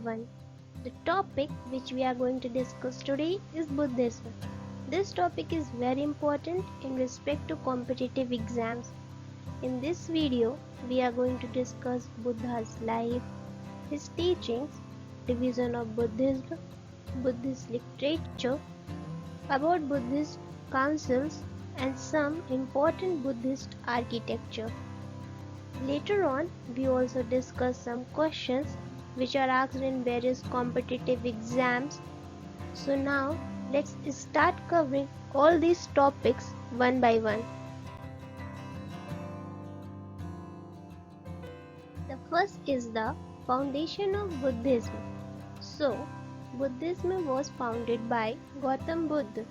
everyone. The topic which we are going to discuss today is Buddhism. This topic is very important in respect to competitive exams. In this video, we are going to discuss Buddha's life, his teachings, division of Buddhism, Buddhist literature, about Buddhist councils, and some important Buddhist architecture. Later on, we also discuss some questions which are asked in various competitive exams. So now, let's start covering all these topics one by one. The first is the foundation of Buddhism. So, Buddhism was founded by Gautam Buddha.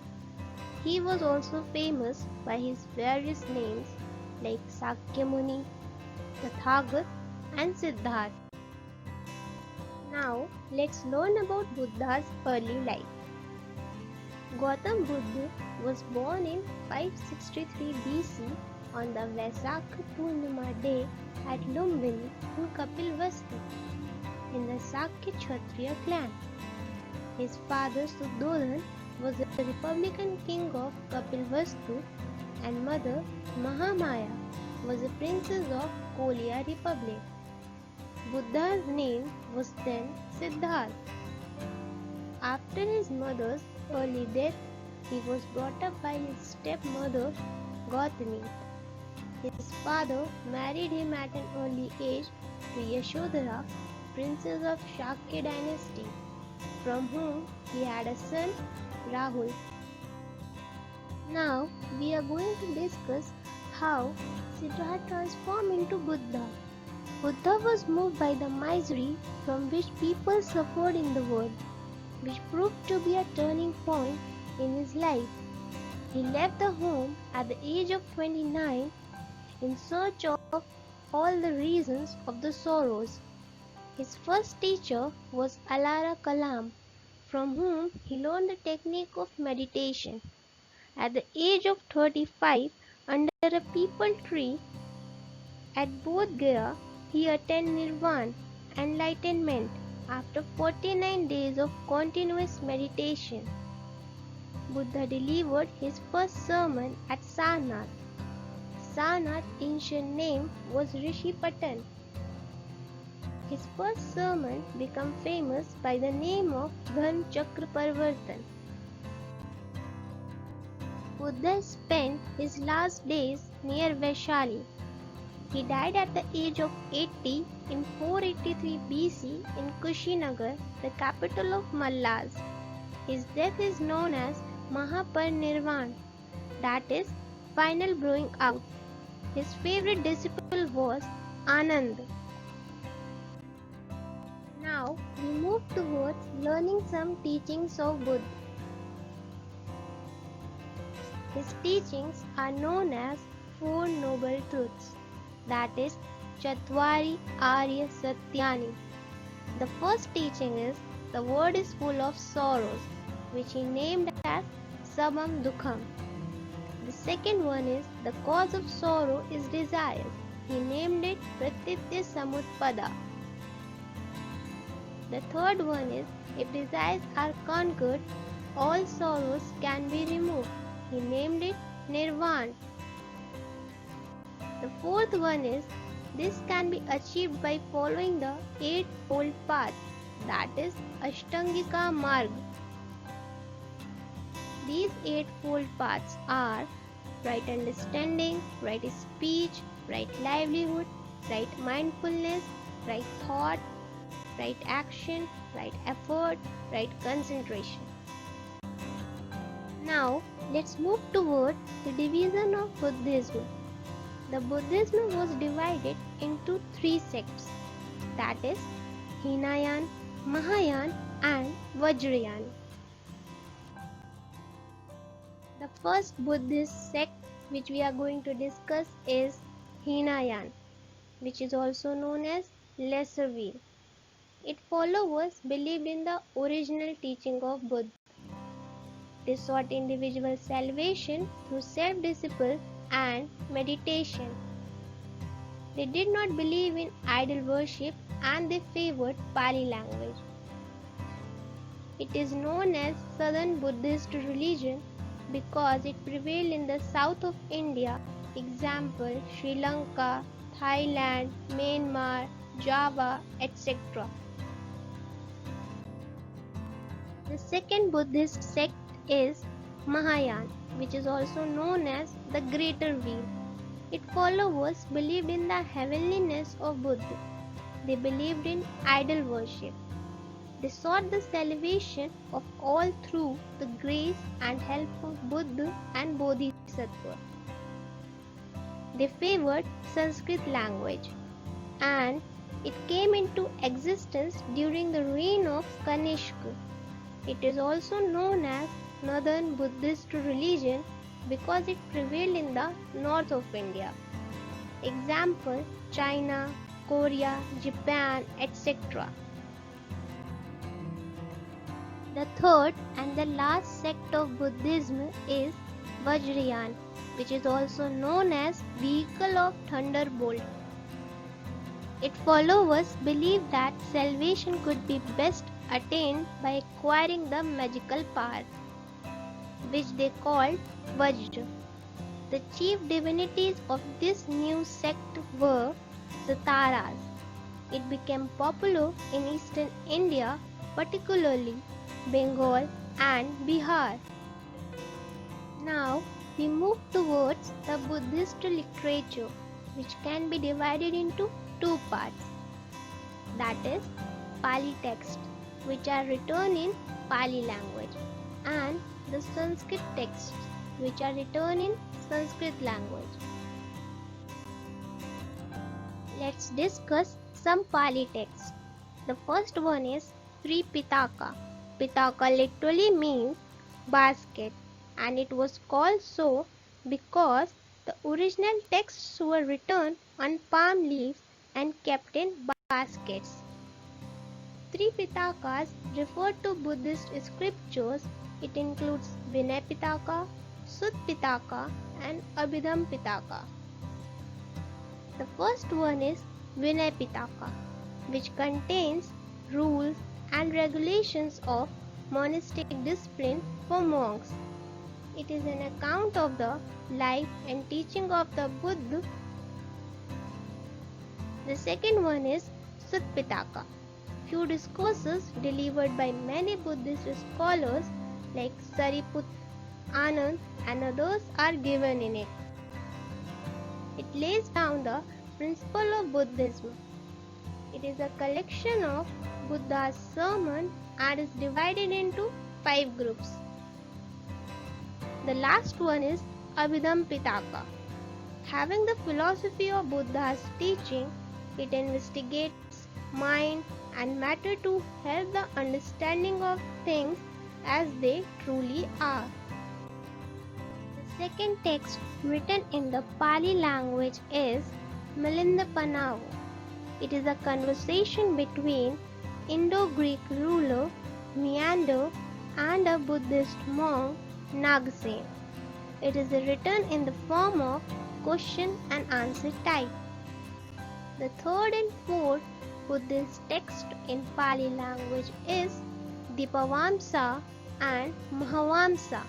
He was also famous by his various names like Sakyamuni, Tathagat, and Siddhartha. Now, let's learn about Buddha's early life. Gautam Buddha was born in 563 BC on the Vaisakha Purnima day at Lumbini in Kapilvastu in the Sakya Kshatriya clan. His father Suddhodhan was the Republican king of Kapilvastu and mother Mahamaya was a princess of Kolia Republic. Buddha's name was then Siddhartha. After his mother's early death, he was brought up by his stepmother Gautami. His father married him at an early age to Yashodhara, princess of Shakya dynasty, from whom he had a son, Rahul. Now we are going to discuss how Siddhartha transformed into Buddha. Buddha was moved by the misery from which people suffered in the world, which proved to be a turning point in his life. He left the home at the age of 29 in search of all the reasons of the sorrows. His first teacher was Alara Kalam, from whom he learned the technique of meditation. At the age of 35, under a peepal tree at Bodh Gaya, he attained Nirvana, enlightenment, after 49 days of continuous meditation. Buddha delivered his first sermon at Sarnath. Sarnath's ancient name was Rishipatan. His first sermon became famous by the name of Dhan Chakra Parvartan. Buddha spent his last days near Vaishali. He died at the age of 80 in 483 BC in Kushinagar, the capital of Mallas. His death is known as Mahaparinirvana, that is, final blowing out. His favorite disciple was Ananda. Now we move towards learning some teachings of Buddha. His teachings are known as Four Noble Truths, that is, Chatvari Arya Satyani. The first teaching is the world is full of sorrows, which he named as Samam Dukham. The second one is the cause of sorrow is desire. He named it Pratitya Samutpada. The third one is if desires are conquered, all sorrows can be removed. He named it Nirvana. The fourth one is this can be achieved by following the eightfold path, that is Ashtangika Marg. These eightfold paths are right understanding, right speech, right livelihood, right mindfulness, right thought, right action, right effort, right concentration. Now let's move toward the division of Buddhism. The Buddhism was divided into three sects, that is Hinayan, Mahayana and Vajrayana. The first Buddhist sect which we are going to discuss is Hinayan, which is also known as Lesser Wheel. Its followers believed in the original teaching of Buddha. They sought individual salvation through self-discipline and meditation. They did not believe in idol worship and they favored Pali language. It is known as Southern Buddhist religion because it prevailed in the south of India, example Sri Lanka, Thailand, Myanmar, Java, etc. The second Buddhist sect is Mahayana, which is also known as the Greater Wheel. Its followers believed in the heavenliness of Buddha. They believed in idol worship. They sought the salvation of all through the grace and help of Buddha and Bodhisattva. They favored Sanskrit language, and it came into existence during the reign of Kanishka. It is also known as Northern Buddhist religion because it prevailed in the north of India. Example China, Korea, Japan, etc. The third and the last sect of Buddhism is Vajrayana, which is also known as Vehicle of Thunderbolt. Its followers believe that salvation could be best attained by acquiring the magical power, which they called Vajra. The chief divinities of this new sect were the Taras. It became popular in eastern India, particularly Bengal and Bihar. Now we move towards the Buddhist literature, which can be divided into two parts. That is, Pali texts, which are written in Pali language, and the Sanskrit texts, which are written in Sanskrit language. Let's discuss some Pali texts. The first one is Tripitaka. Pitaka literally means basket, and it was called so because the original texts were written on palm leaves and kept in baskets. Three Pitakas refer to Buddhist scriptures. It includes Vinay Pitaka, Sutta Pitaka, and Abhidhamma Pitaka. The first one is Vinay Pitaka, which contains rules and regulations of monastic discipline for monks. It is an account of the life and teaching of the Buddha. The second one is Sutta Pitaka. Few discourses delivered by many Buddhist scholars like Sariputta, Anand and others are given in it. It lays down the principle of Buddhism. It is a collection of Buddha's sermon and is divided into 5 groups. The last one is Abhidhamma Pitaka. Having the philosophy of Buddha's teaching, it investigates mind and matter to help the understanding of things as they truly are. The second text written in the Pali language is Milinda Panavo. It is a conversation between Indo-Greek ruler Menander and a Buddhist monk Nagsen. It is written in the form of question and answer type. The third and fourth Buddhist text in Pali language is Dipavamsa and Mahavamsa.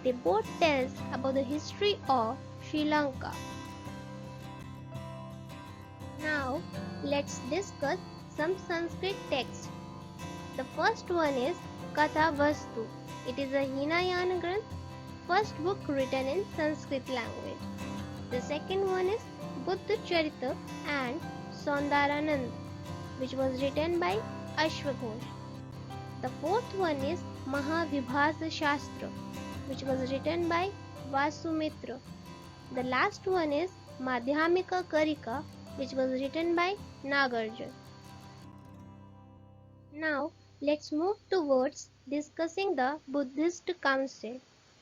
They both tell about the history of Sri Lanka. Now let's discuss some Sanskrit texts. The first one is Katha Vastu. It is a Hinayana Granth, first book written in Sanskrit language. The second one is Buddha Charita and Saundaranand, which was written by Ashwaghosh. The fourth one is Mahavibhasa Shastra, which was written by Vasumitra. The last one is Madhyamika Karika, which was written by Nagarjuna. Now let's move towards discussing the Buddhist Council.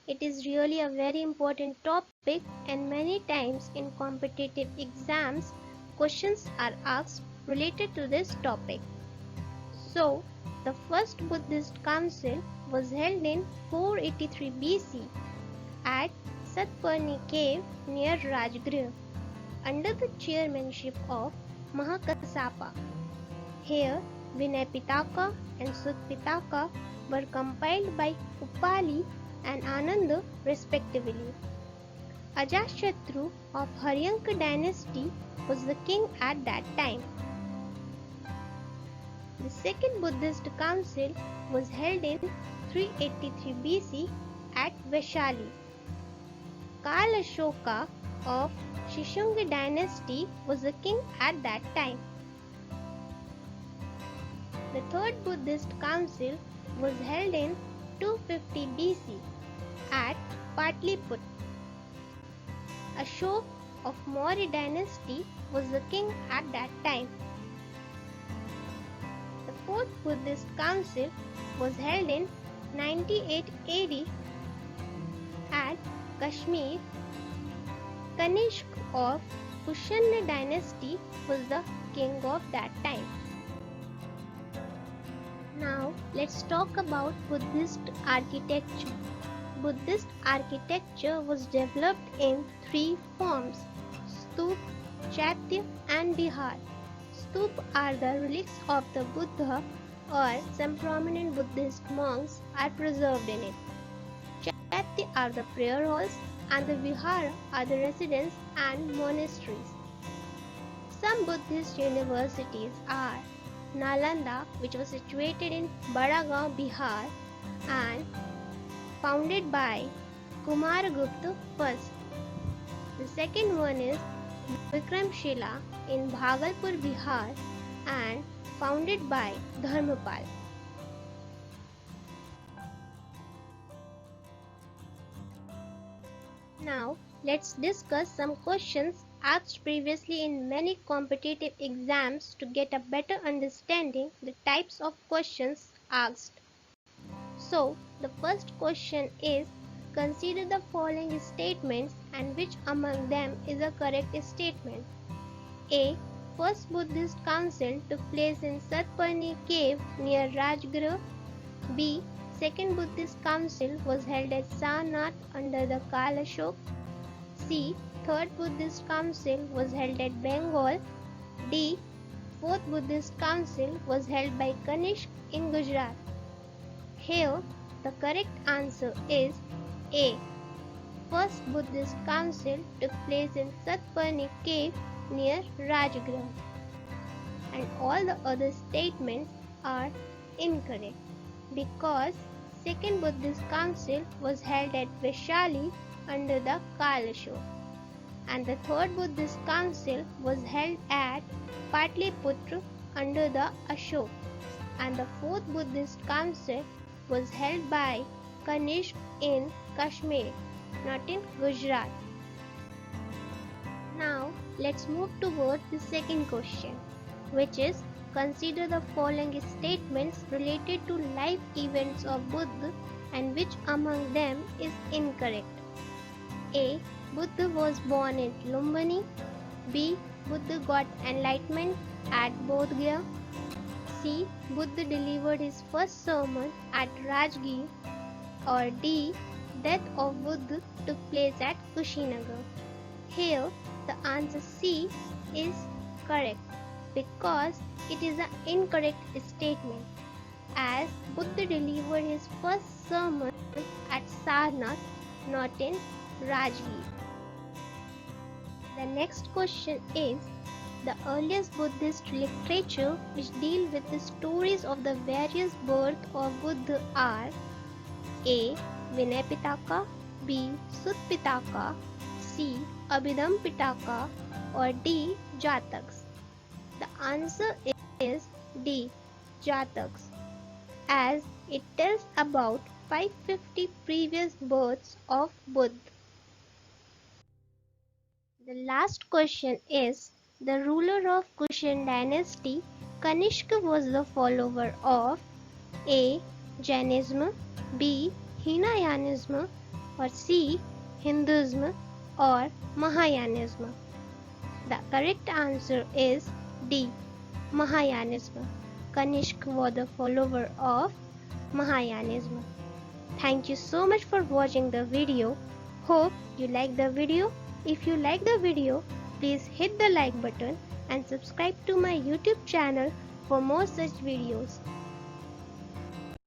It is really a very important topic, and many times in competitive exams questions are asked related to this topic. So the first Buddhist council was held in 483 BC at Satparni cave near Rajgriha under the chairmanship of Mahakassapa. Here Vinay Pitaka and Sutpitaka were compiled by Upali and Ananda respectively. Ajatashatru of Haryanka dynasty was the king at that time. The second Buddhist council was held in 383 BC at Vaishali. Kala Ashoka of Shishungi dynasty was the king at that time. The third Buddhist council was held in 250 BC at Patliputra. Ashok of Maurya dynasty was the king at that time. The fourth Buddhist council was held in 98 AD at Kashmir. Kanishk of Kushana dynasty was the king of that time. Now let's talk about Buddhist architecture. Buddhist architecture was developed in three forms: stup, chaitya and vihar. Stup are the relics of the Buddha, or some prominent Buddhist monks are preserved in it. Chaitya are the prayer halls, and the vihara are the residences and monasteries. Some Buddhist universities are Nalanda, which was situated in Badagaon, Bihar, and founded by Kumaragupta first. The second one is Vikramshila in Bhagalpur, Bihar, and founded by Dharmapal. Now let's discuss some questions asked previously in many competitive exams to get a better understanding the types of questions asked. So the first question is, consider the following statements and which among them is a correct statement. A. First Buddhist council took place in Satparni cave near Rajgriha. B. Second Buddhist council was held at Sarnath under the Kala Ashoka. C. Third Buddhist council was held at Bengal. D. Fourth Buddhist council was held by Kanishk in Gujarat. Here, the correct answer is A. First Buddhist council took place in Satparni cave near Rajgriha. And all the other statements are incorrect, because Second Buddhist council was held at Vaishali under the Kala Ashoka, and the Third Buddhist council was held at Patliputra under the Ashok, and the Fourth Buddhist council was held by Kanishk in Kashmir, not in Gujarat. Now let's move towards the second question, which is, consider the following statements related to life events of Buddha and which among them is incorrect. A. Buddha was born in Lumbini. B. Buddha got enlightenment at Bodh Gaya. C. Buddha delivered his first sermon at Rajgir. Or D. Death of Buddha took place at Kushinagar. Here the answer C is correct, because it is an incorrect statement, as Buddha delivered his first sermon at Sarnath, not in Rajgir. The next question is, the earliest Buddhist literature which deal with the stories of the various births of Buddha are A. Vinay Pitaka, B. Sut Pitaka, C. Abhidham Pitaka, or D. Jataks. The answer is D. Jataks, as it tells about 550 previous births of Buddha. The last question is, the ruler of Kushan dynasty, Kanishka, was the follower of A. Jainism, B. Hinayanism, or C. Hinduism, or Mahayanism. The correct answer is D. Mahayanism. Kanishk was the follower of Mahayanism. Thank you so much for watching the video. Hope you like the video. If you like the video, please hit the like button and subscribe to my YouTube channel for more such videos.